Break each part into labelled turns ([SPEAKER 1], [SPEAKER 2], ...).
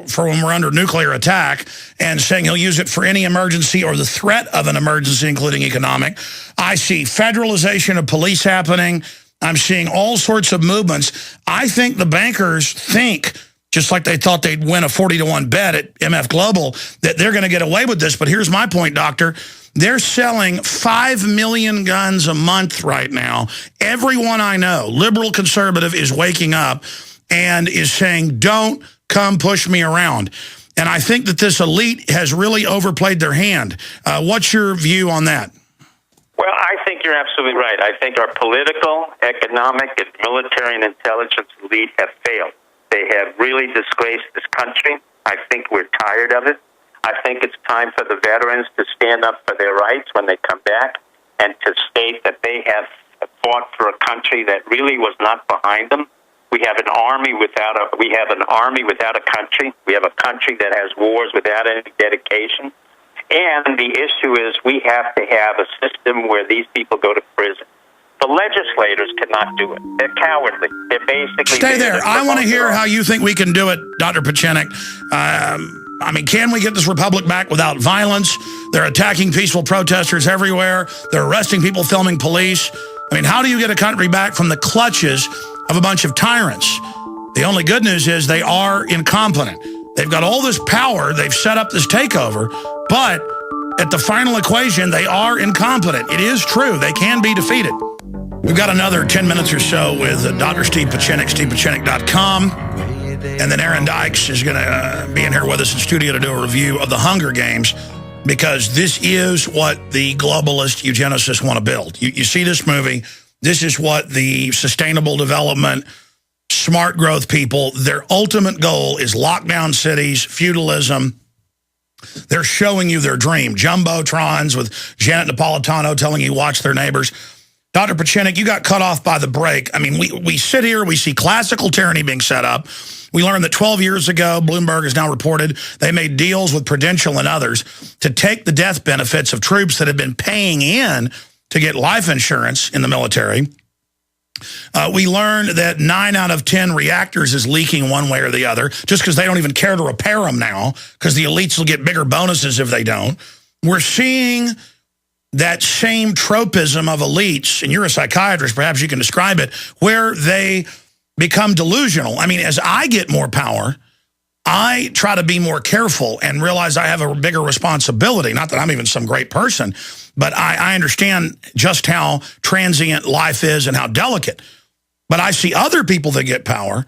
[SPEAKER 1] for when we're under nuclear attack, and saying he'll use it for any emergency or the threat of an emergency, including economic. I see federalization of police happening. I'm seeing all sorts of movements. I think the bankers think, just like they thought they'd win a 40-to-1 bet at MF Global, that they're going to get away with this. But here's my point, Doctor. They're selling 5 million guns a month right now. Everyone I know, liberal, conservative, is waking up and is saying, don't come push me around. And I think that this elite has really overplayed their hand. What's your view on that?
[SPEAKER 2] Well, I think you're absolutely right. I think our political, economic, and military and intelligence elite have failed. They have really disgraced this country. I think we're tired of it. I think it's time for the veterans to stand up for their rights when they come back and to state that they have fought for a country that really was not behind them. We have an army without a country. We have a country that has wars without any dedication. And the issue is we have to have a system where these people go to prison. The legislators cannot do it. They're cowardly. They're basically...
[SPEAKER 1] Stay there. I want to hear how you think we can do it, Dr. Pieczenik. I mean, can we get this republic back without violence? They're attacking peaceful protesters everywhere. They're arresting people, filming police. I mean, how do you get a country back from the clutches of a bunch of tyrants? The only good news is they are incompetent. They've got all this power. They've set up this takeover. But at the final equation, they are incompetent. It is true. They can be defeated. We've got another 10 minutes or so with Dr. Steve Pieczenik, StevePieczenik.com. And then Aaron Dykes is going to be in here with us in studio to do a review of the Hunger Games, because this is what the globalist eugenicists want to build. You see this movie. This is what the sustainable development, smart growth people, their ultimate goal is lockdown cities, feudalism. They're showing you their dream. Jumbotrons with Janet Napolitano telling you watch their neighbors. Dr. Pieczenik, you got cut off by the break. I mean, we sit here, we see classical tyranny being set up. We learned that 12 years ago, Bloomberg has now reported, they made deals with Prudential and others to take the death benefits of troops that had been paying in to get life insurance in the military. We learned that 9 out of 10 reactors is leaking one way or the other, just because they don't even care to repair them now, because the elites will get bigger bonuses if they don't. We're seeing that same tropism of elites, and you're a psychiatrist, perhaps you can describe it, where they become delusional. I mean, as I get more power, I try to be more careful and realize I have a bigger responsibility. Not that I'm even some great person, but I understand just how transient life is and how delicate. But I see other people that get power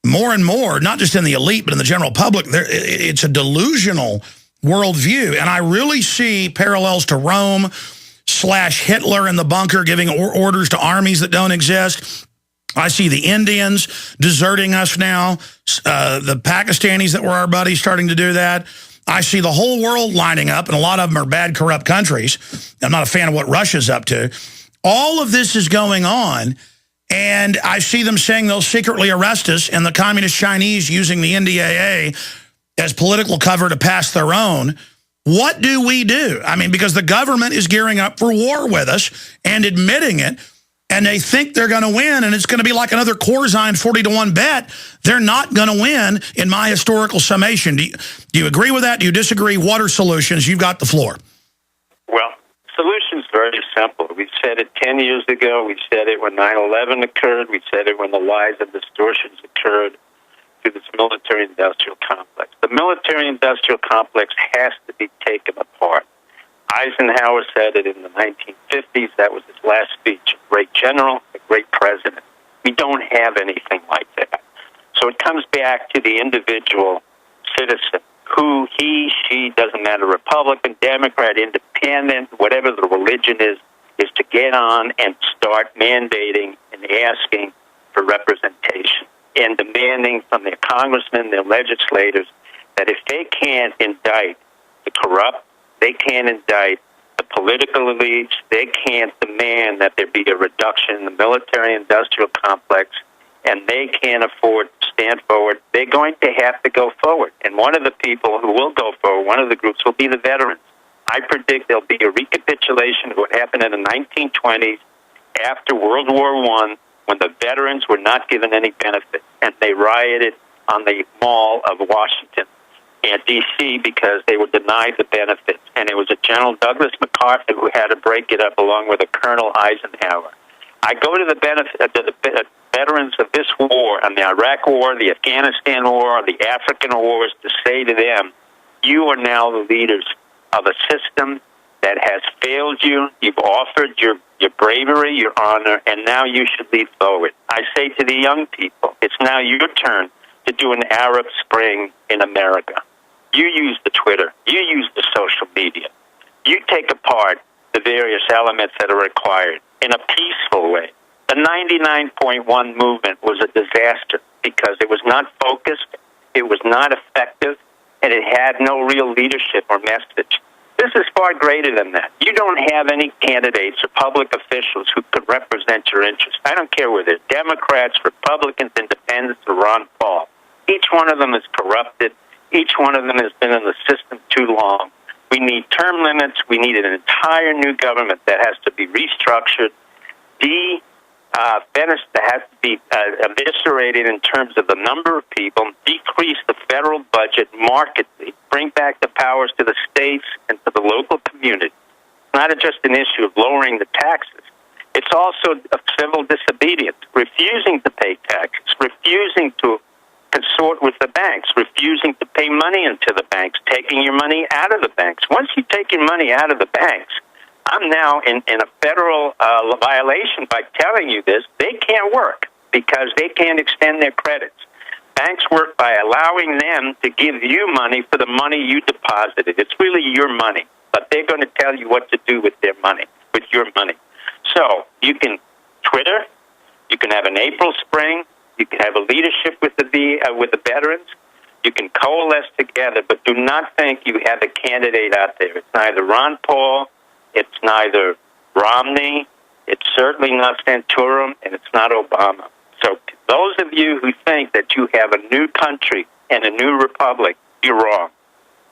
[SPEAKER 1] more and more, not just in the elite, but in the general public. It's a delusional worldview. And I really see parallels to Rome / Hitler in the bunker giving orders to armies that don't exist. I see the Indians deserting us now, the Pakistanis that were our buddies starting to do that. I see the whole world lining up, and a lot of them are bad, corrupt countries. I'm not a fan of what Russia's up to. All of this is going on, and I see them saying they'll secretly arrest us, and the communist Chinese using the NDAA as political cover to pass their own. What do we do? I mean, because the government is gearing up for war with us and admitting it, and they think they're going to win, and it's going to be like another Corzine 40-to-1 bet. They're not going to win in my historical summation. Do you agree with that? Do you disagree? What are solutions? You've got the floor.
[SPEAKER 2] Well, solution's very simple. We said it 10 years ago. We said it when 9/11 occurred. We said it when the lies and distortions occurred through this military-industrial complex. The military-industrial complex has to be taken apart. Eisenhower said it in the 1950s. That was his last speech. A great general, a great president. We don't have anything like that. So it comes back to the individual citizen, who he, she, doesn't matter, Republican, Democrat, Independent, whatever the religion is to get on and start mandating and asking for representation and demanding from their congressmen, their legislators, that if they can't indict the corrupt, they can't indict the political elites, they can't demand that there be a reduction in the military-industrial complex, and they can't afford to stand forward, they're going to have to go forward. And one of the people who will go forward, one of the groups, will be the veterans. I predict there'll be a recapitulation of what happened in the 1920s after World War I, when the veterans were not given any benefit, and they rioted on the Mall of Washington and D.C. because they were denied the benefits. And it was a General Douglas MacArthur who had to break it up along with a Colonel Eisenhower. I go to the veterans of this war, and the Iraq War, the Afghanistan War, the African wars, to say to them, you are now the leaders of a system that has failed you. You've offered your bravery, your honor, and now you should lead forward. I say to the young people, it's now your turn to do an Arab Spring in America. You use the Twitter. You use the social media. You take apart the various elements that are required in a peaceful way. The 99.1 movement was a disaster because it was not focused, it was not effective, and it had no real leadership or message. This is far greater than that. You don't have any candidates or public officials who could represent your interests. I don't care whether they're Democrats, Republicans, Independents, or Ron Paul. Each one of them is corrupted. Each one of them has been in the system too long. We need term limits. We need an entire new government that has to be restructured. That has to be eviscerated in terms of the number of people, decrease the federal budget markedly, bring back the powers to the states and to the local community. It's not just an issue of lowering the taxes. It's also of civil disobedience, refusing to pay taxes, refusing to consort with the banks, refusing to pay money into the banks, taking your money out of the banks. Once you take your money out of the banks, I'm now in a federal violation by telling you this. They can't work because they can't extend their credits. Banks work by allowing them to give you money for the money you deposited. It's really your money, but they're going to tell you what to do with their money, with your money. So you can Twitter, you can have an April Spring, you can have a leadership with the veterans, you can coalesce together, but do not think you have a candidate out there. It's neither Ron Paul, it's neither Romney, it's certainly not Santorum, and it's not Obama. So those of you who think that you have a new country and a new republic, you're wrong.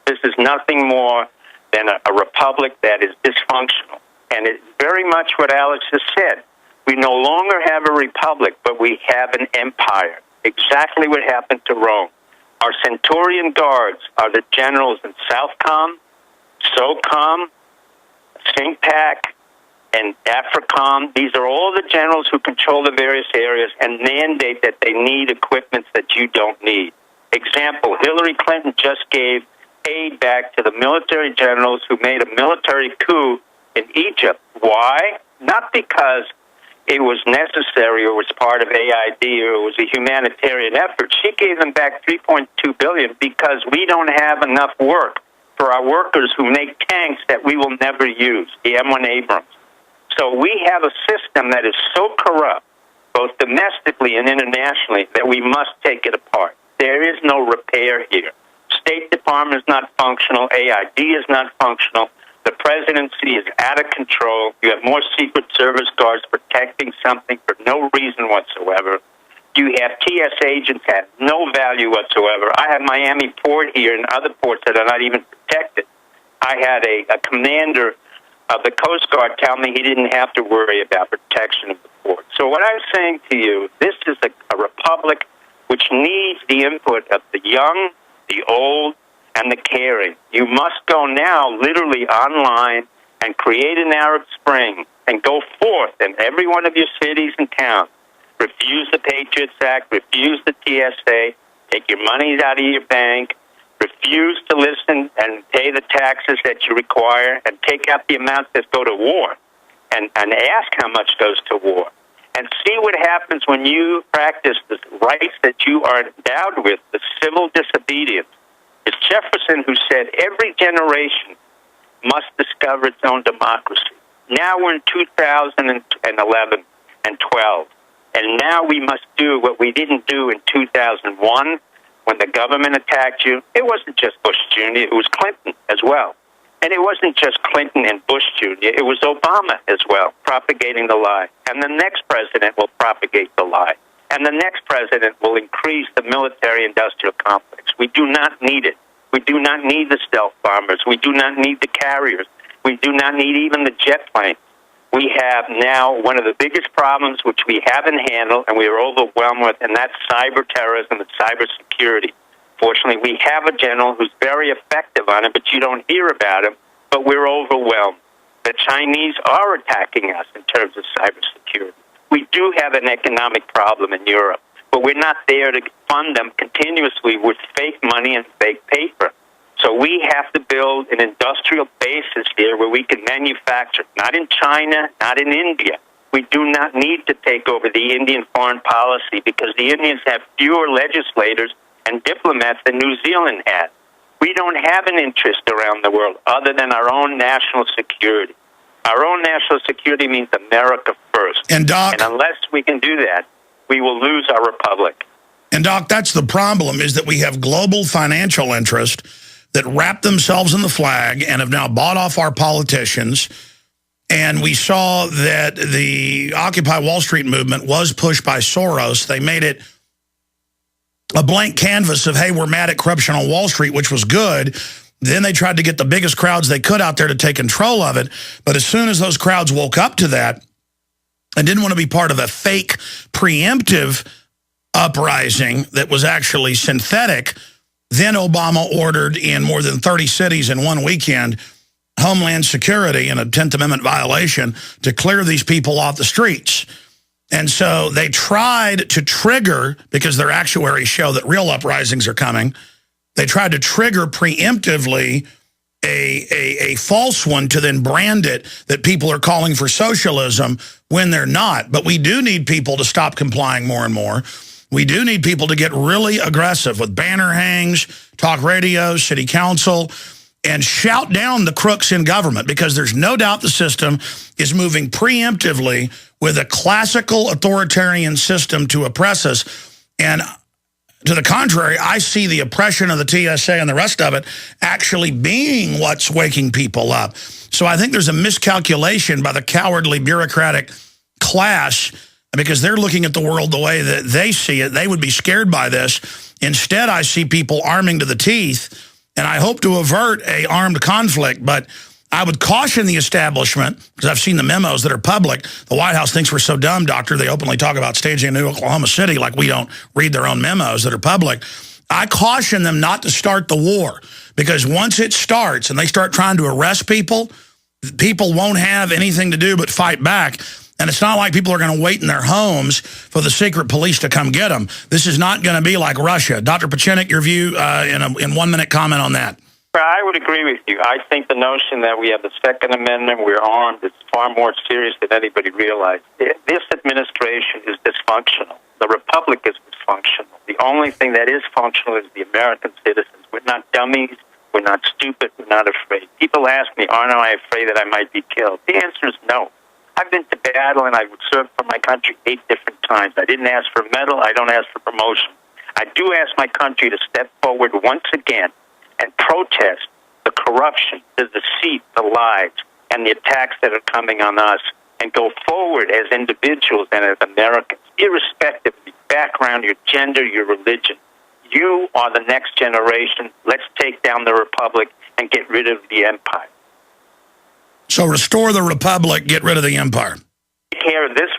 [SPEAKER 2] This is nothing more than a republic that is dysfunctional. And it's very much what Alex has said. We no longer have a republic, but we have an empire. Exactly what happened to Rome. Our Centurion guards are the generals in Southcom, SOCOM, SINCPAC, and AFRICOM. These are all the generals who control the various areas and mandate that they need equipment that you don't need. Example, Hillary Clinton just gave aid back to the military generals who made a military coup in Egypt. Why? Not because it was necessary or was part of AID or it was a humanitarian effort. She gave them back $3.2 billion because we don't have enough work for our workers who make tanks that we will never use, the M1 Abrams. So we have a system that is so corrupt, both domestically and internationally, that we must take it apart. There is no repair here. State Department is not functional. AID is not functional. The presidency is out of control. You have more Secret Service guards protecting something for no reason whatsoever. You have TS agents that have no value whatsoever. I have Miami Port here and other ports that are not even protected. I had a commander of the Coast Guard tell me he didn't have to worry about protection of the port. So what I'm saying to you, this is a republic which needs the input of the young, the old, and the caring. You must go now literally online and create an Arab Spring and go forth in every one of your cities and towns. Refuse the Patriots Act, refuse the TSA, take your monies out of your bank, refuse to listen and pay the taxes that you require, and take out the amounts that go to war, and ask how much goes to war. And see what happens when you practice the rights that you are endowed with, the civil disobedience. It's Jefferson who said every generation must discover its own democracy. Now we're in 2011 and 12, and now we must do what we didn't do in 2001 when the government attacked you. It wasn't just Bush Jr., it was Clinton as well. And it wasn't just Clinton and Bush Jr., it was Obama as well, propagating the lie. And the next president will propagate the lie. And the next president will increase the military-industrial complex. We do not need it. We do not need the stealth bombers. We do not need the carriers. We do not need even the jet planes. we have now one of the biggest problems which we haven't handled and we are overwhelmed with, and that's cyber terrorism and cyber security. Fortunately, we have a general who's very effective on it, but you don't hear about him, but we're overwhelmed. The Chinese are attacking us in terms of cybersecurity. We do have an economic problem in Europe, but we're not there to fund them continuously with fake money and fake paper. So we have to build an industrial basis here where we can manufacture, not in China, not in India. We do not need to take over the Indian foreign policy because the Indians have fewer legislators and diplomats than New Zealand has. We don't have an interest around the world other than our own national security. Our own national security means America first.
[SPEAKER 1] And Doc,
[SPEAKER 2] and unless we can do that, we will lose our republic.
[SPEAKER 1] And Doc, that's the problem, is that we have global financial interest that wrap themselves in the flag and have now bought off our politicians. And we saw that the Occupy Wall Street movement was pushed by Soros. They made it a blank canvas of, hey, we're mad at corruption on Wall Street, which was good. Then they tried to get the biggest crowds they could out there to take control of it. But as soon as those crowds woke up to that and didn't want to be part of a fake preemptive uprising that was actually synthetic, then Obama ordered in more than 30 cities in one weekend Homeland Security in a 10th Amendment violation to clear these people off the streets. And so they tried to trigger, because their actuaries show that real uprisings are coming, they tried to trigger preemptively a false one to then brand it that people are calling for socialism when they're not. But we do need people to stop complying more and more. We do need people to get really aggressive with banner hangs, talk radio, city council, and shout down the crooks in government, because there's no doubt the system is moving preemptively with a classical authoritarian system to oppress us. And to the contrary, I see the oppression of the TSA and the rest of it actually being what's waking people up. So I think there's a miscalculation by the cowardly bureaucratic class, because they're looking at the world the way that they see it. They would be scared by this. Instead, I see people arming to the teeth, and I hope to avert a armed conflict. But I would caution the establishment, because I've seen the memos that are public. The White House thinks we're so dumb, Doctor. They openly talk about staging a new Oklahoma City like we don't read their own memos that are public. I caution them not to start the war, because once it starts and they start trying to arrest people, people won't have anything to do but fight back. And it's not like people are going to wait in their homes for the secret police to come get them. This is not going to be like Russia. Dr. Pieczenik, your view in a 1 minute comment on that.
[SPEAKER 2] Well, I would agree with you. I think the notion that we have the Second Amendment, we're armed, is far more serious than anybody realized. This administration is dysfunctional. The Republic is dysfunctional. The only thing that is functional is the American citizens. We're not dummies. We're not stupid. We're not afraid. People ask me, aren't I afraid that I might be killed? The answer is no. I've been to battle, and I've served for my country 8 different times. I didn't ask for a medal. I don't ask for promotion. I do ask my country to step forward once again and protest the corruption, the deceit, the lies, and the attacks that are coming on us, and go forward as individuals and as Americans, irrespective of your background, your gender, your religion. You are the next generation. Let's take down the Republic and get rid of the empire.
[SPEAKER 1] So restore the Republic, get rid of the empire.
[SPEAKER 2] Take care of this.